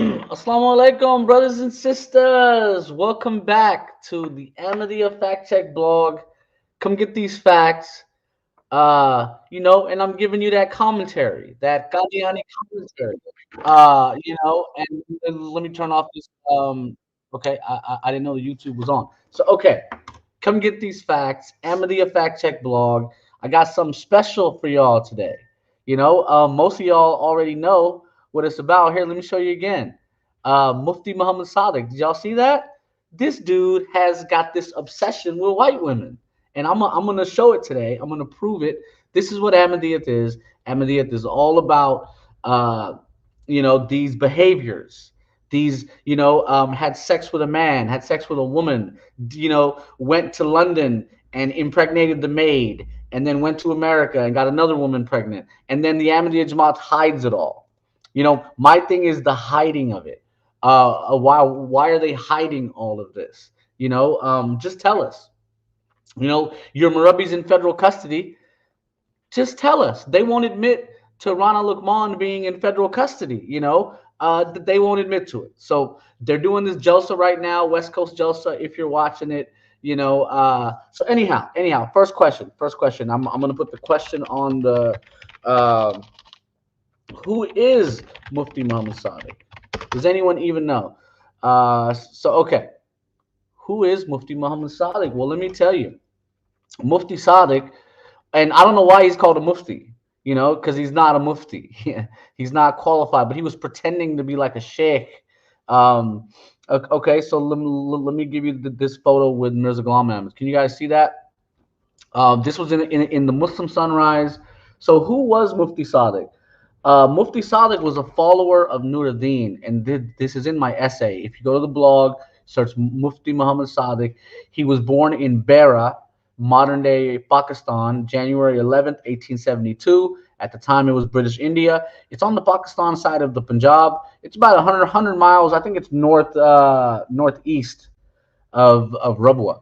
Assalamu alaikum, brothers and sisters. Welcome back to the Ahmadiyya Fact Check blog. Come get these facts. And I'm giving you that commentary, that Qadiani commentary. And let me turn off this. Okay, I didn't know the YouTube was on. So okay, come get these facts. Ahmadiyya Fact Check blog. I got something special for y'all today. Most of y'all already know what it's about. Here, let me show you again. Mufti Muhammad Sadiq. Did y'all see that? This dude has got this obsession with white women, and I'm gonna show it today. I'm gonna prove it. This is what Ahmadiyyat is. Ahmadiyyat is all about, these behaviors. These, had sex with a man, had sex with a woman, went to London and impregnated the maid, and then went to America and got another woman pregnant. And then the Ahmadiyya Jamaat hides it all. My thing is the hiding of it. Why are they hiding all of this? Just tell us. Your Murabbis in federal custody. Just tell us. They won't admit to Rana Lukman being in federal custody. They won't admit to it. So they're doing this Jalsa right now, West Coast Jalsa. If you're watching it, So anyhow, first question. I'm gonna put the question on the. Uh, who is Mufti Muhammad Sadiq? Does anyone even know? Okay, who is Mufti Muhammad Sadiq? Well, let me tell you, Mufti Sadiq, and I don't know why he's called a Mufti. Because he's not a Mufti. He's not qualified, but he was pretending to be like a sheikh. Um, okay, so let me give you this photo with Mirza Ghulam Ahmad. Can you guys see that? This was in the Muslim Sunrise. So who was Mufti Sadiq? Mufti Sadiq was a follower of Nuruddin, and this is in my essay. If you go to the blog, search Mufti Muhammad Sadiq. He was born in Beira, modern day Pakistan, January 11th, 1872. At the time, it was British India. It's on the Pakistan side of the Punjab. It's about 100 miles. I think it's northeast of Rabwa.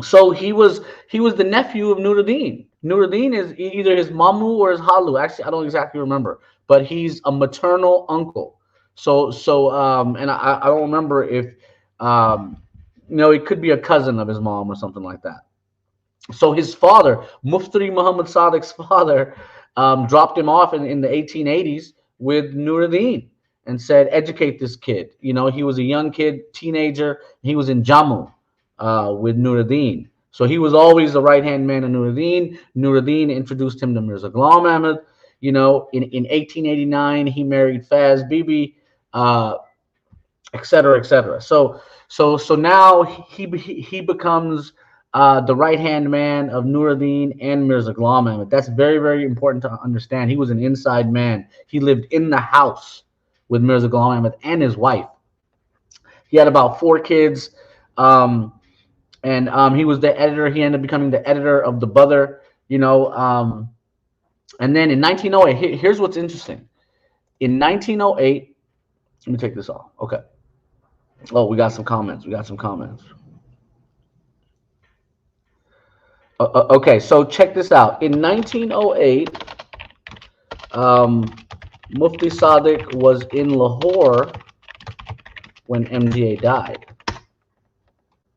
So he was the nephew of Nuruddin. Nuruddin is either his mamu or his halu. Actually, I don't exactly remember, but he's a maternal uncle. And I don't remember if it could be a cousin of his mom or something like that. So his father, Mufti Muhammad Sadiq's father, dropped him off in the 1880s with Nuruddin and said, educate this kid. He was a young kid, teenager. He was in Jammu with Nuruddin. So he was always the right-hand man of Nuruddin. Nuruddin introduced him to Mirza Ghulam Ahmad. In 1889, he married Faz Bibi, et cetera, et cetera. So now he becomes the right-hand man of Nuruddin and Mirza Ghulam Ahmad. That's very, very important to understand. He was an inside man. He lived in the house with Mirza Ghulam Ahmad and his wife. He had about 4 kids, and he was the editor. He ended up becoming the editor of the Badr, and then in 1908, here's what's interesting. In 1908, let me take this off. Okay. Oh, we got some comments. Okay, so check this out. In 1908, Mufti Sadiq was in Lahore when MGA died.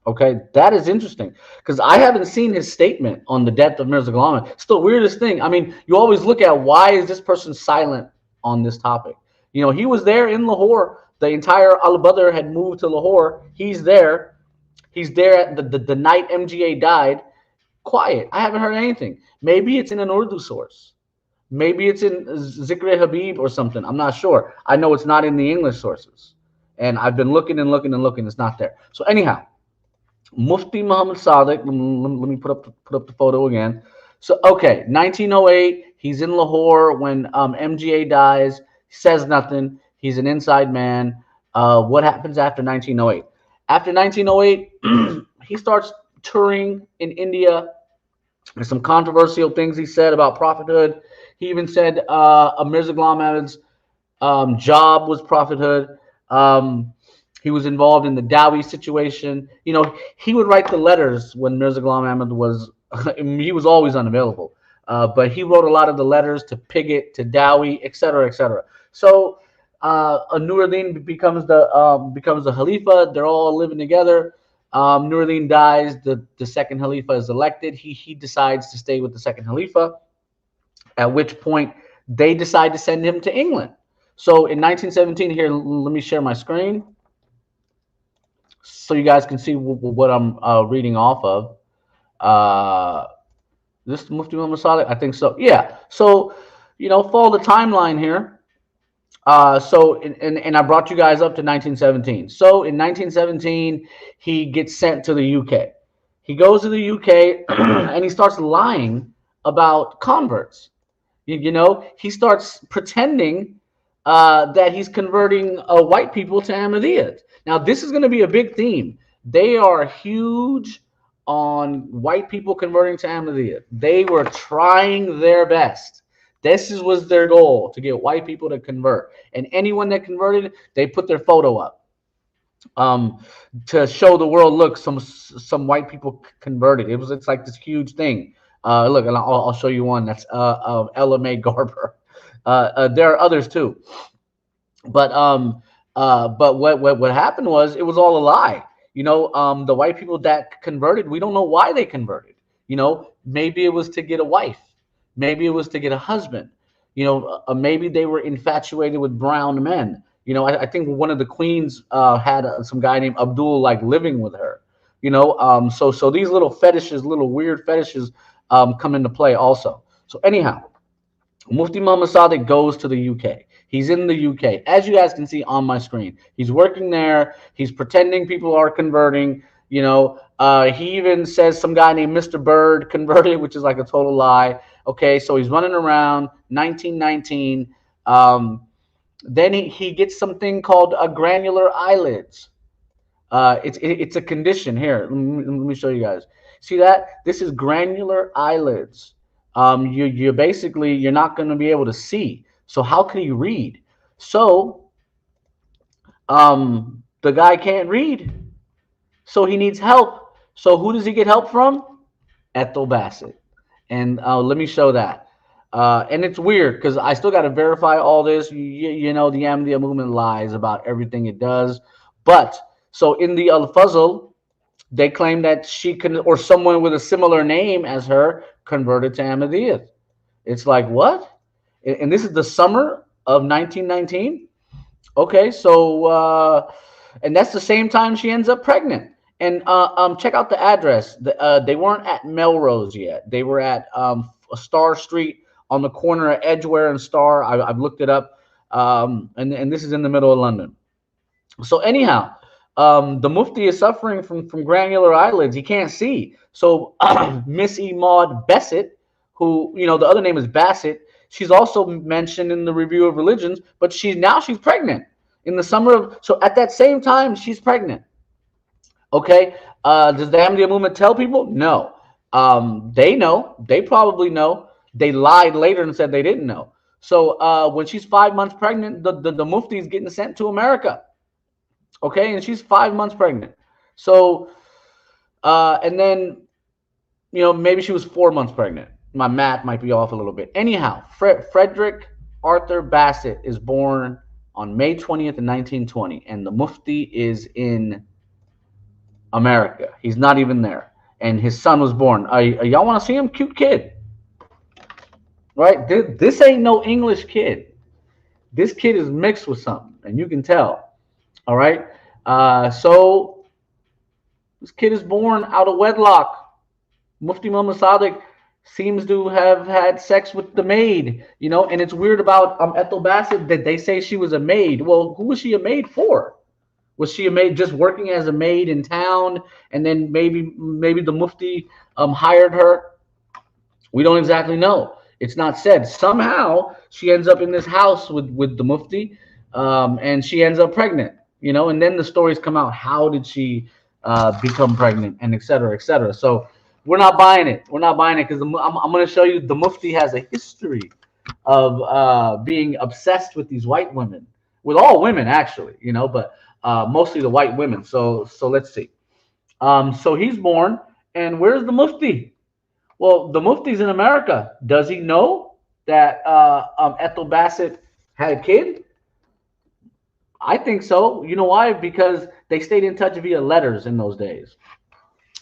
Okay, that is interesting because I haven't seen his statement on the death of Mirza Ghulam Ahmad. It's the weirdest thing. I mean, you always look at why is this person silent on this topic? He was there in Lahore. The entire Al Badr had moved to Lahore. He's there. He's there at the night MGA died. Quiet. I haven't heard anything. Maybe it's in an Urdu source. Maybe it's in Zikr Habib or something. I'm not sure. I know it's not in the English sources. And I've been looking and looking and looking. It's not there. So anyhow, Mufti Muhammad Sadiq. Let me put up the photo again. So okay, 1908. He's in Lahore when MGA dies. He says nothing. He's an inside man. What happens after 1908? After 1908, he starts touring in India. There's some controversial things he said about prophethood. He even said Mirza Ghulam Ahmad's job was prophethood. He was involved in the Dawi situation. He would write the letters when Mirza Ghulam Ahmad was, he was always unavailable. But he wrote a lot of the letters to Pigott, to Dawi, et cetera, et cetera. So Nuruddin becomes the Khalifa. They're all living together. Nuruddin dies. The second Khalifa is elected. He decides to stay with the second Khalifa. At which point they decide to send him to England. So in 1917, here, let me share my screen so you guys can see what I'm reading off of. Uh, this Mufti Muhammad Sadiq, I think so. Yeah. So, follow the timeline here. And I brought you guys up to 1917. So in 1917, he gets sent to the UK. He goes to the UK and he starts lying about converts. He starts pretending that he's converting white people to Ahmadiyya. Now, this is going to be a big theme. They are huge on white people converting to Ahmadiyya. They were trying their best. Was their goal, to get white people to convert. And anyone that converted, they put their photo up to show the world, look, some white people converted. It's like this huge thing. Look, and I'll show you one that's of Ella Mae Garber. There are others too, but what happened was, it was all a lie. The white people that converted, we don't know why they converted. Maybe it was to get a wife, maybe it was to get a husband. Maybe they were infatuated with brown men. I think one of the queens had some guy named Abdul living with her. So these little fetishes, little weird fetishes, come into play also. So anyhow, Mufti Muhammad Sadiq goes to the UK. He's in the UK, as you guys can see on my screen. He's working there. He's pretending people are converting. He even says some guy named Mr. Bird converted, which is like a total lie. Okay, so he's running around. 1919. Then he gets something called granular eyelids. It's a condition here. Let me show you guys. See that? This is granular eyelids. You're basically, you're not going to be able to see. So how can he read? So the guy can't read. So he needs help. So who does he get help from? Ethel Basset. And let me show that. And it's weird because I still got to verify all this. The Ahmadiyya movement lies about everything it does. But so in the Al-Fazl, they claim that she can, or someone with a similar name as her, converted to Ahmadiyya. It's like, what? And this is the summer of 1919. Okay, so and that's the same time she ends up pregnant. And check out the address. They weren't at Melrose yet. They were at Star Street on the corner of Edgware and Star. I've looked it up, and this is in the middle of London. So anyhow, the Mufti is suffering from granular eyelids. He can't see. So Miss Maud Besset, who the other name is Bassett, she's also mentioned in the Review of Religions, but she's pregnant in the summer of. So at that same time, she's pregnant. Okay, does the Ahmadiyya movement tell people? No. They know. They probably know. They lied later and said they didn't know. So when she's 5 months pregnant, the Mufti is getting sent to America. Okay, and she's 5 months pregnant. So, and then, maybe she was 4 months pregnant. My math might be off a little bit. Anyhow, Frederick Arthur Bassett is born on May 20th, 1920, and the Mufti is in America. He's not even there. And his son was born. Y'all want to see him? Cute kid. Right? This ain't no English kid. This kid is mixed with something, and you can tell. All right? So this kid is born out of wedlock. Mufti Muhammad Sadiq seems to have had sex with the maid, and it's weird about Ethel Basset that they say she was a maid. Well, who was she a maid for? Was she a maid just working as a maid in town, and then maybe the Mufti hired her? We don't exactly know. It's not said. Somehow she ends up in this house with the Mufti, and she ends up pregnant. And then the stories come out. How did she become pregnant, and et cetera, et cetera. So we're not buying it. We're not buying it because I'm going to show you the Mufti has a history of being obsessed with these white women, with all women actually, but mostly the white women. So let's see. So he's born, and where's the Mufti? Well, the Mufti's in America. Does he know that Ethel Basset had a kid? I think so. You know why? Because they stayed in touch via letters in those days.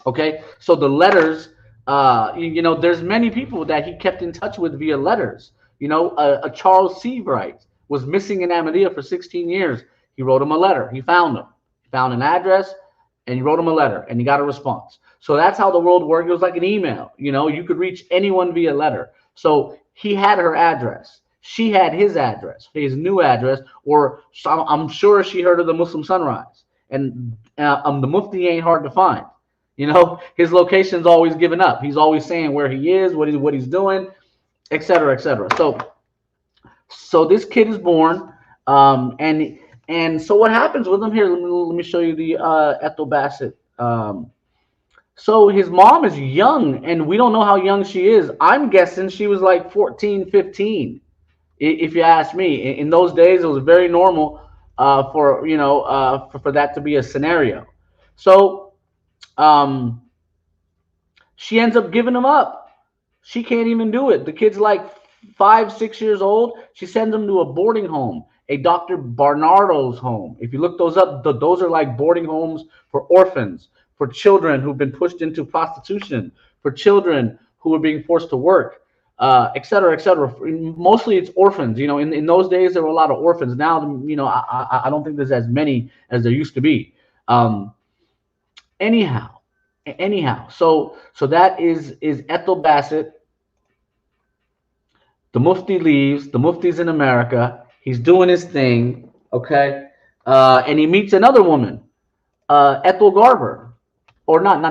Okay, so the letters, there's many people that he kept in touch with via letters. A Charles Seabright was missing in Ahmadiyya for 16 years. He wrote him a letter. He found him. He found an address, and he wrote him a letter, and he got a response. So that's how the world worked. It was like an email. You could reach anyone via letter. So he had her address. She had his address, his new address, or I'm sure she heard of the Muslim Sunrise. And the Mufti ain't hard to find. His location's always given up. He's always saying where he is, what he's doing, et cetera, et cetera. So this kid is born, and so what happens with him here? Let me show you the Ethel Basset. So his mom is young, and we don't know how young she is. I'm guessing she was like 14, 15, if you ask me. In those days, it was very normal for that to be a scenario. So she ends up giving him up. She can't even do it. The kid's like 5, 6 years old. She sends him to a boarding home, a Dr. Barnardo's home. If you look those up, those are like boarding homes for orphans, for children who've been pushed into prostitution, for children who are being forced to work, et cetera, et cetera. Mostly it's orphans. In those days, there were a lot of orphans. Now, I don't think there's as many as there used to be. Anyhow, so that is Ethel Basset. The Mufti leaves. The Mufti's in America. He's doing his thing, okay? And he meets another woman, Ethel Garber, or not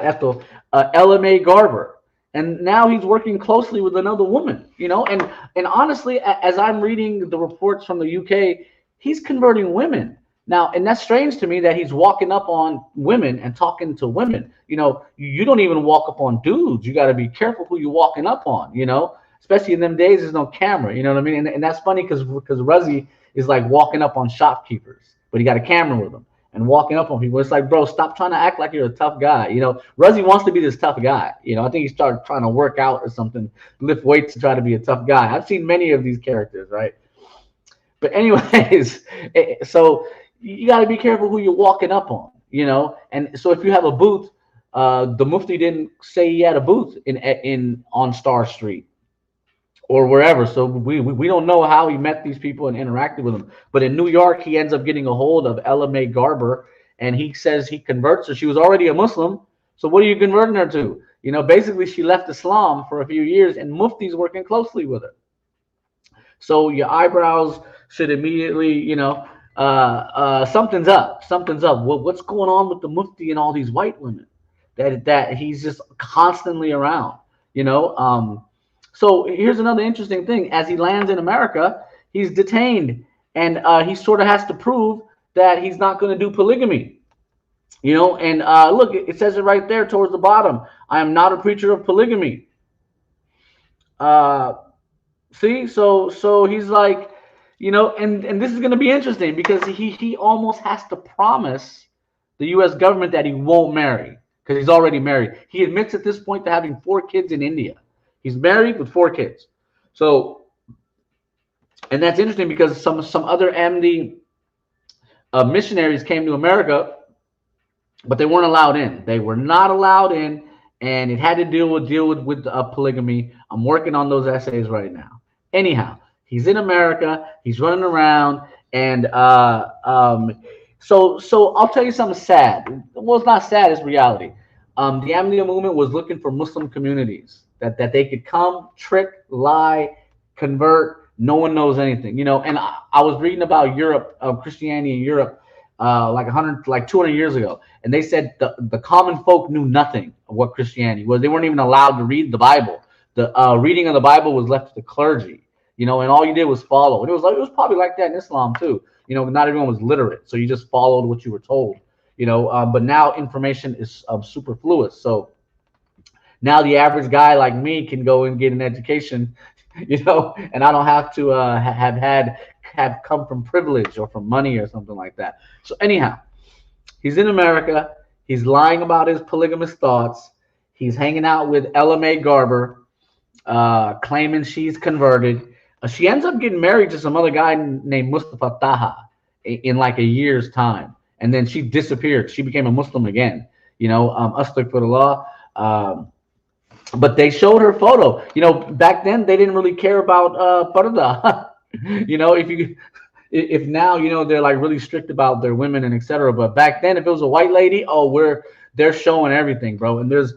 Ethel, Ella Mae Garber. And now he's working closely with another woman, And honestly, as I'm reading the reports from the UK, he's converting women. Now, and that's strange to me that he's walking up on women and talking to women. You don't even walk up on dudes. You got to be careful who you're walking up on, especially in them days, there's no camera, you know what I mean? And that's funny because Ruzzy is like walking up on shopkeepers, but he got a camera with him and walking up on people. It's like, bro, stop trying to act like you're a tough guy. Ruzzy wants to be this tough guy. I think he started trying to work out or something, lift weights to try to be a tough guy. I've seen many of these characters, right? But anyways, so you got to be careful who you're walking up on, And so if you have a booth, the Mufti didn't say he had a booth on Star Street or wherever. So we don't know how he met these people and interacted with them. But in New York, he ends up getting a hold of Ella Mae Garber, and he says he converts her. She was already a Muslim, so what are you converting her to? Basically she left Islam for a few years, and Mufti's working closely with her. So your eyebrows should immediately, something's up. What's going on with the Mufti and all these white women that he's just constantly around, So here's another interesting thing. As he lands in America, he's detained, and he sort of has to prove that he's not going to do polygamy, And look, it says it right there towards the bottom. I am not a preacher of polygamy. See, so he's like, and this is going to be interesting because he almost has to promise the U.S. government that he won't marry because he's already married. He admits at this point to having 4 kids in India. He's married with 4 kids. So, and that's interesting because some other Ahmadi missionaries came to America, but they weren't allowed in. They were not allowed in, and it had to deal with polygamy. I'm working on those essays right now. Anyhow, he's in America. He's running around, and so I'll tell you something sad. Well, it's not sad; it's reality. The Ahmadiyya movement was looking for Muslim communities that they could come, trick, lie, convert. No one knows anything, And I was reading about Europe, Christianity in Europe, like 200 years ago, and they said the common folk knew nothing of what Christianity was. They weren't even allowed to read the Bible. The reading of the Bible was left to the clergy. And all you did was follow. And it was probably like that in Islam too. Not everyone was literate, so you just followed what you were told. But now information is superfluous. So now the average guy like me can go and get an education, and I don't have to have come from privilege or from money or something like that. So anyhow, he's in America. He's lying about his polygamous thoughts. He's hanging out with Ella Mae Garber, claiming she's converted. She ends up getting married to some other guy named Mustafa Taha in like a year's time, and then she disappeared. She became a Muslim again. Astaghfirullah. Um, but they showed her photo. Back then they didn't really care about parda. If now they're like really strict about their women and etc. But back then, if it was a white lady, oh, they're showing everything, bro. And there's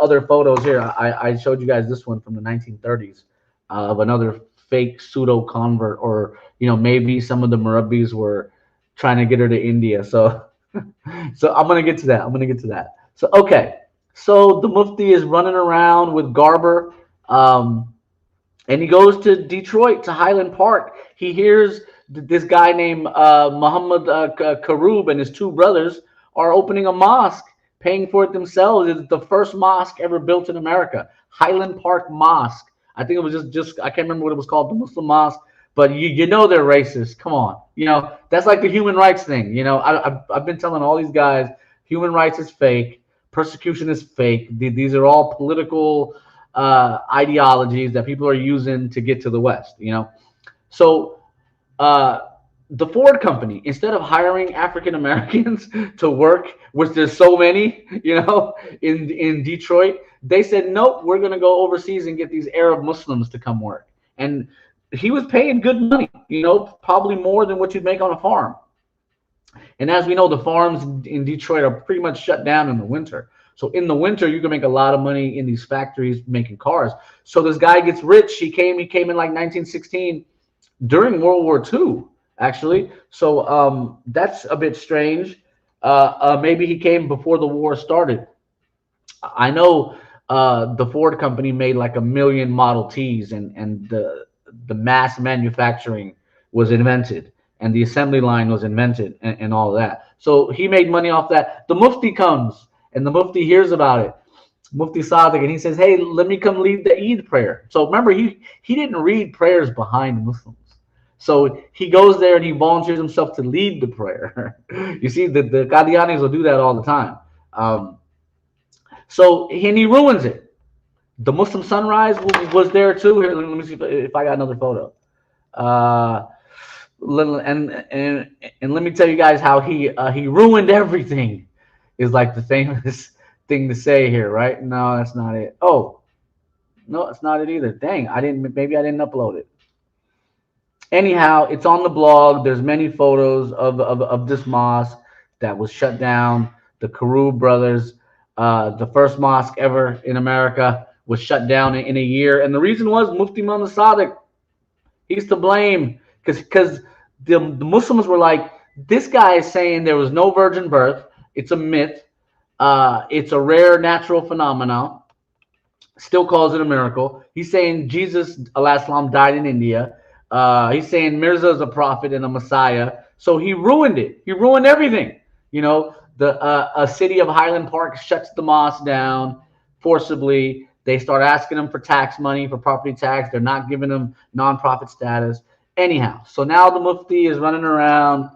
other photos here. I showed you guys this one from the 1930s of another fake pseudo convert, or maybe some of the Murabbis were trying to get her to India. So so I'm gonna get to that. So okay, so the Mufti is running around with Garber. And he goes to Detroit, to Highland Park. He hears this guy named Muhammad Karub and his two brothers are opening a mosque, paying for it themselves. It's the first mosque ever built in America, Highland Park Mosque. I think it was just I can't remember what it was called, the Muslim mosque. But you know they're racist. Come on, that's like the human rights thing. I've been telling all these guys, human rights is fake, persecution is fake. These are all political ideologies that people are using to get to the West. So uh, the Ford company, instead of hiring African Americans to work, which there's so many, in Detroit, they said, nope, we're going to go overseas and get these Arab Muslims to come work. And he was paying good money, probably more than what you'd make on a farm. And as we know, the farms in Detroit are pretty much shut down in the winter. So in the winter, you can make a lot of money in these factories making cars. So this guy gets rich. He came in like 1916 during World War II, actually. So that's a bit strange. Maybe he came before the war started. I know the Ford company made like 1 million Model Ts, and the mass manufacturing was invented, and the assembly line was invented, and all that. So he made money off that. The Mufti comes, and the Mufti hears about it, Mufti Sadiq, and he says, hey, let me come lead the Eid prayer. So remember, he didn't read prayers behind Muslims. So he goes there and he volunteers himself to lead the prayer. You see, the Qadianis will do that all the time. And he ruins it. The Muslim Sunrise was there too. Here, let me see if I got another photo. And let me tell you guys how he ruined everything. Is like the famous thing to say here, right? No, that's not it. Oh, no, it's not it either. Dang, maybe I didn't upload it. Anyhow, it's on the blog. There's many photos of this mosque that was shut down. The Karub brothers, the first mosque ever in America, was shut down in a year. And the reason was Mufti Muhammad Sadiq. He's to blame, because the Muslims were like, this guy is saying there was no virgin birth. It's a myth. It's a rare natural phenomenon. Still calls it a miracle. He's saying Jesus, alayhi salam, died in India. He's saying Mirza is a prophet and a Messiah. So he ruined it. He ruined everything. A city of Highland Park shuts the mosque down forcibly. They start asking them for tax money, for property tax. They're not giving them nonprofit status. Anyhow, so now the Mufti is running around.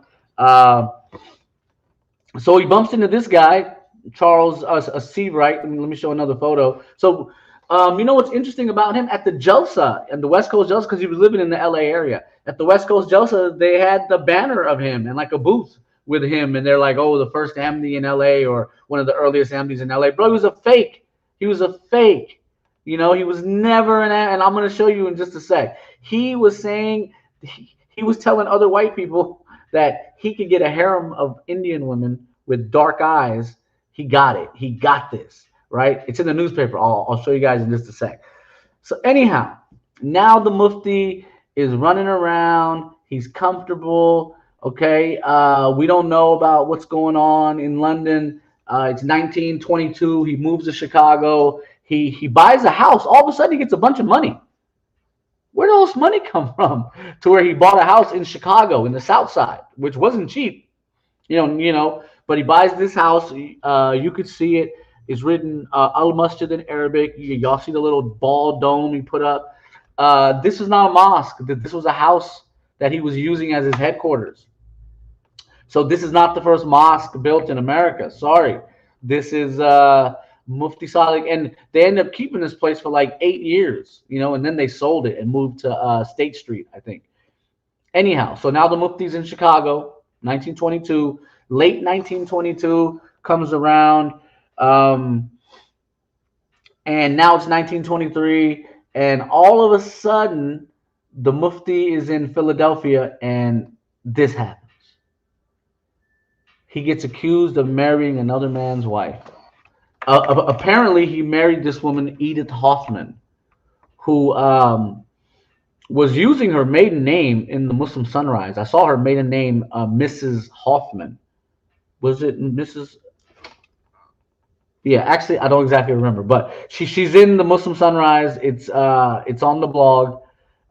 So he bumps into this guy, Charles Seabright. Let me show another photo. So, what's interesting about him? At the Jalsa, and the West Coast Jalsa, because he was living in the LA area. At the West Coast Jalsa, they had the banner of him and like a booth with him. And they're like, oh, the first Ahmadi in LA, or one of the earliest Ahmadis in LA. Bro, he was a fake. He was a fake. He was never an Ahmadi. And I'm going to show you in just a sec. He was saying, he was telling other white people that he could get a harem of Indian women with dark eyes. He got it. He got this, right? It's in the newspaper. I'll show you guys in just a sec. So anyhow, now the Mufti is running around. He's comfortable. Okay. We don't know about what's going on in London. It's 1922. He moves to Chicago. He buys a house. All of a sudden, he gets a bunch of money. Where did all this money come from? To where he bought a house in Chicago, in the South Side, which wasn't cheap, But he buys this house. You could see it. It's written Al Masjid in Arabic. Y'all see the little ball dome he put up. This is not a mosque. This was a house that he was using as his headquarters. So this is not the first mosque built in America. Sorry. This is Mufti Sadiq, and they ended up keeping this place for like 8 years, and then they sold it and moved to State Street, I think. Anyhow, so now the Mufti's in Chicago, 1922, late 1922 comes around, um, and now it's 1923, and all of a sudden, the Mufti is in Philadelphia, and this happens. He gets accused of marrying another man's wife. Apparently, he married this woman, Edith Hoffman, who was using her maiden name in the Muslim Sunrise. I saw her maiden name, Mrs. Hoffman. Was it Mrs.? Yeah, actually, I don't exactly remember, but she's in the Muslim Sunrise. It's on the blog.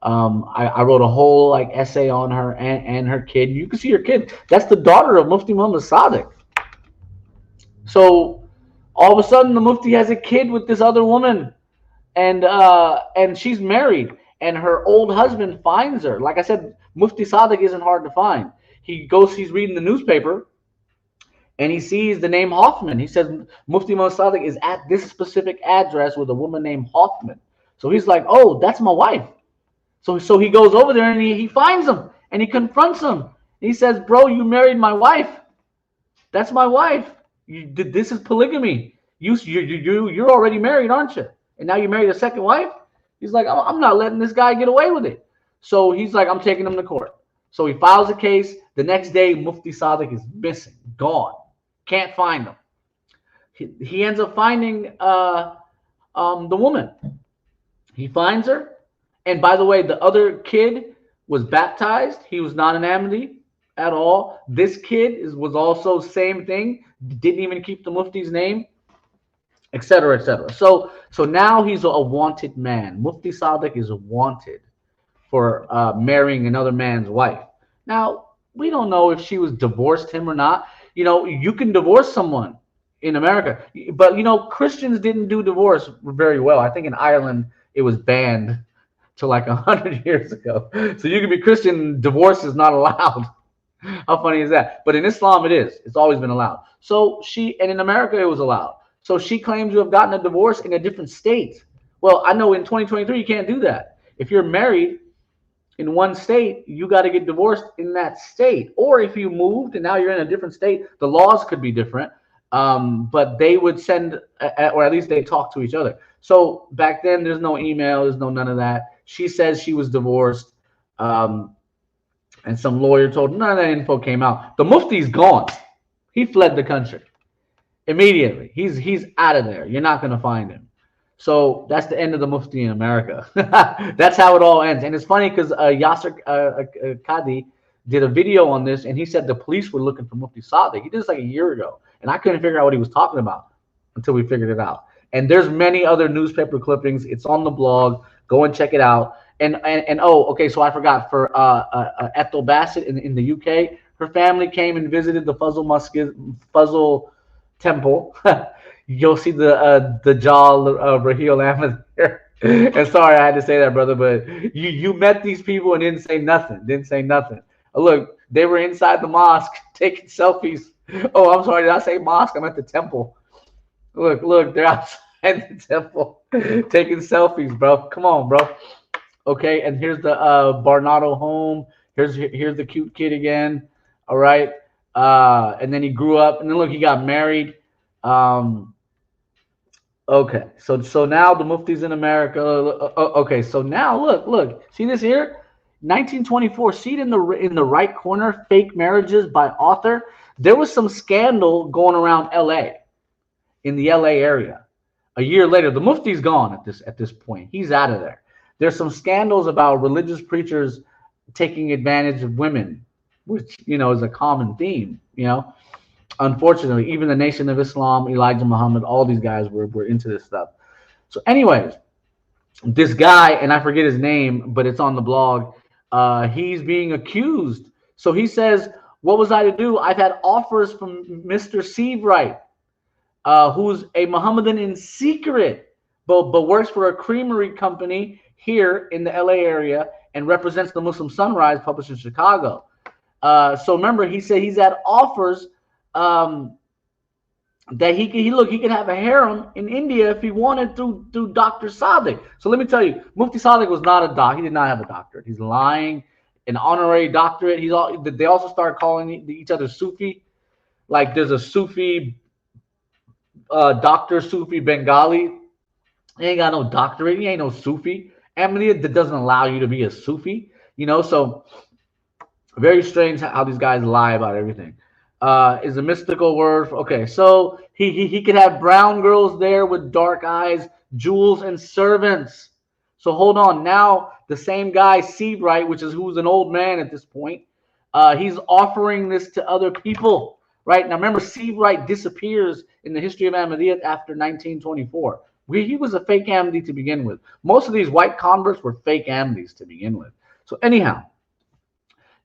I wrote a whole like essay on her and her kid. You can see her kid. That's the daughter of Mufti Muhammad Sadiq. So all of a sudden, the Mufti has a kid with this other woman, and she's married, and her old husband finds her. Like I said, Mufti Sadiq isn't hard to find. He's reading the newspaper, and he sees the name Hoffman. He says Mufti Muhammad Sadiq is at this specific address with a woman named Hoffman. So he's like, oh, that's my wife. So he goes over there and he finds him and he confronts him. He says, bro, you married my wife. That's my wife. This is polygamy. You're already married, aren't you? And now you married a second wife? He's like, I'm not letting this guy get away with it. So he's like, I'm taking him to court. So he files a case. The next day, Mufti Sadiq is missing, gone. Can't find him. He ends up finding the woman. He finds her. And by the way, the other kid was baptized. He was not an Ahmadi at all. This kid was also same thing. Didn't even keep the Mufti's name, etc., etc. So now he's a wanted man. Mufti Sadiq is wanted for marrying another man's wife. Now, we don't know if she was divorced him or not. You can divorce someone in America, but Christians didn't do divorce very well. I think in Ireland it was banned to like 100 years ago. So you can be Christian, divorce is not allowed. How funny is that? But in Islam it is. It's always been allowed. And in America it was allowed. So she claims to have gotten a divorce in a different state. Well, I know in 2023 you can't do that. If you're married in one state, you got to get divorced in that state. Or if you moved and now you're in a different state, the laws could be different. But they would send, or at least they talk to each other. So back then, there's no email, there's none of that. She says she was divorced, and some lawyer told her, none of that info came out. The Mufti's gone. He fled the country immediately. He's out of there. You're not going to find him. So that's the end of the Mufti in America. That's how it all ends. And it's funny because Yasser Qadi did a video on this, and he said the police were looking for Mufti Sadiq. He did this like a year ago, and I couldn't figure out what he was talking about until we figured it out. And there's many other newspaper clippings. It's on the blog. Go and check it out. And oh, okay, so I forgot, for Ethel Basset in the UK, her family came and visited the Fazl Temple. You'll see the Jal Raheel Ahmed there. And sorry I had to say that, brother, but you met these people and didn't say nothing. Look, they were inside the mosque taking selfies. Oh, I'm sorry, did I say mosque? I'm at the temple. Look, they're outside the temple taking selfies, bro. Come on, bro. Okay, and here's the Barnado home. Here's the cute kid again. All right. And then he grew up, and then look, he got married. Okay, so now the Mufti's in America. Okay, so now look, see this here, 1924. See it in the right corner, fake marriages by author. There was some scandal going around L.A. in the L.A. area. A year later, the Mufti's gone at this point. He's out of there. There's some scandals about religious preachers taking advantage of women, which is a common theme. Unfortunately, even the Nation of Islam, Elijah Muhammad, all these guys were into this stuff. So anyways, this guy, and I forget his name, but it's on the blog, he's being accused. So he says, what was I to do? I've had offers from Mr. Seabright, who's a Mohammedan in secret, but works for a creamery company here in the LA area and represents the Muslim Sunrise, published in Chicago. So remember, he said he's had offers that he could have a harem in India if he wanted through Dr. Sadiq. So let me tell you, Mufti Sadiq was not a doc. He did not have a doctorate. He's lying, an honorary doctorate. They also started calling each other Sufi. Like there's a Sufi Doctor Sufi Bengali. He ain't got no doctorate. He ain't no Sufi. Ahmadiyya that doesn't allow you to be a Sufi. So very strange how these guys lie about everything. Is a mystical word. Okay, so he could have brown girls there with dark eyes, jewels, and servants. So hold on. Now the same guy, Seabright, which is who's an old man at this point, he's offering this to other people. Right now, remember, Seabright disappears in the history of Ahmadiyya after 1924. He was a fake Ahmadi to begin with. Most of these white converts were fake Ahmadis to begin with. So anyhow,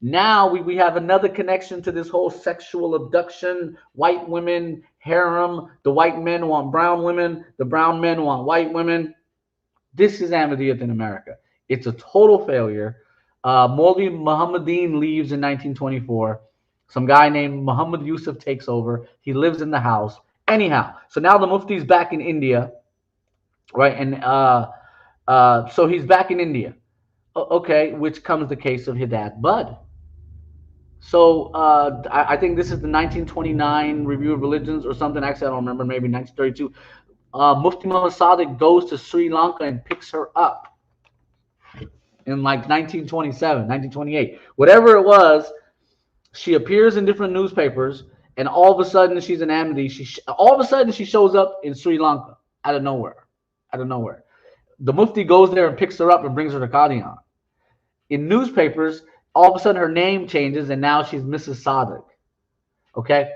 now we have another connection to this whole sexual abduction, white women, harem. The white men want brown women. The brown men want white women. This is Ahmadiyyat in America. It's a total failure. Mufti Muhammadin leaves in 1924. Some guy named Muhammad Yusuf takes over. He lives in the house. Anyhow, so now the Mufti's back in India, right? And so he's back in India. Okay, which comes the case of Hidayt Budd. So I think this is the 1929 Review of Religions or something. Actually, I don't remember. Maybe 1932. Mufti Muhammad Sadiq goes to Sri Lanka and picks her up in like 1927, 1928, whatever it was. She appears in different newspapers, and all of a sudden she's an Ahmadi. All of a sudden she shows up in Sri Lanka out of nowhere, out of nowhere. The Mufti goes there and picks her up and brings her to Qadian. In newspapers, all of a sudden her name changes, and now she's Mrs. Sadiq. Okay.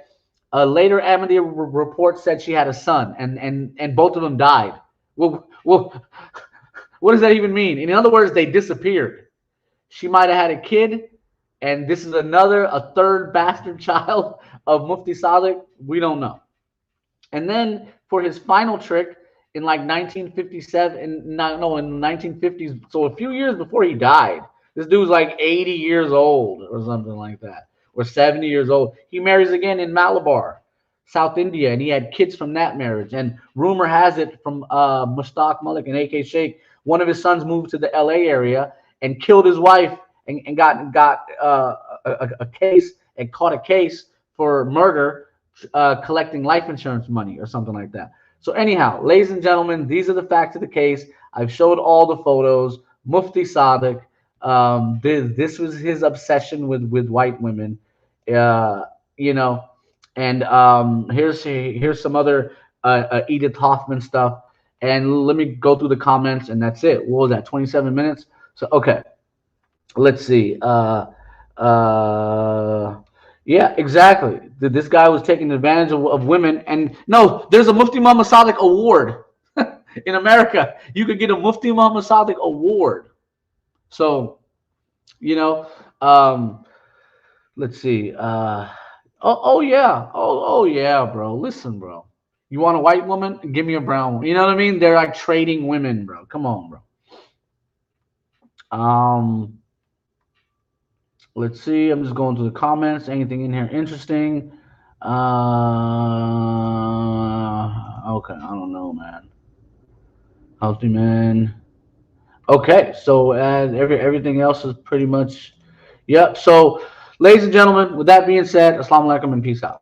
Later, Ahmadiyya report said she had a son, and both of them died. Well, what does that even mean? In other words, they disappeared. She might have had a kid, and this is a third bastard child of Mufti Sadiq. We don't know. And then for his final trick in like 1957, in 1950s, so a few years before he died, this dude's like 80 years old or something like that, or 70 years old. He marries again in Malabar, South India, and he had kids from that marriage. And rumor has it from Mushtaq Malik and A.K. Sheikh, one of his sons moved to the L.A. area and killed his wife and got a case and caught a case for murder, collecting life insurance money or something like that. So anyhow, ladies and gentlemen, these are the facts of the case. I've showed all the photos. Mufti Sadiq. This was his obsession with white women, and here's some other Edith Hoffman stuff, and let me go through the comments, and that's it. What was that? 27 minutes. So okay, let's see. Yeah, exactly. This guy was taking advantage of women, and no, there's a Mufti Muhammad Sadiq award in America. You could get a Mufti Muhammad Sadiq award. So, let's see. Oh yeah, bro. Listen, bro. You want a white woman? Give me a brown one. You know what I mean? They're like trading women, bro. Come on, bro. Let's see. I'm just going to the comments. Anything in here interesting? Okay, I don't know, man. Healthy man. Okay, so everything else is pretty much, yep. So, ladies and gentlemen, with that being said, assalamu alaikum and peace out.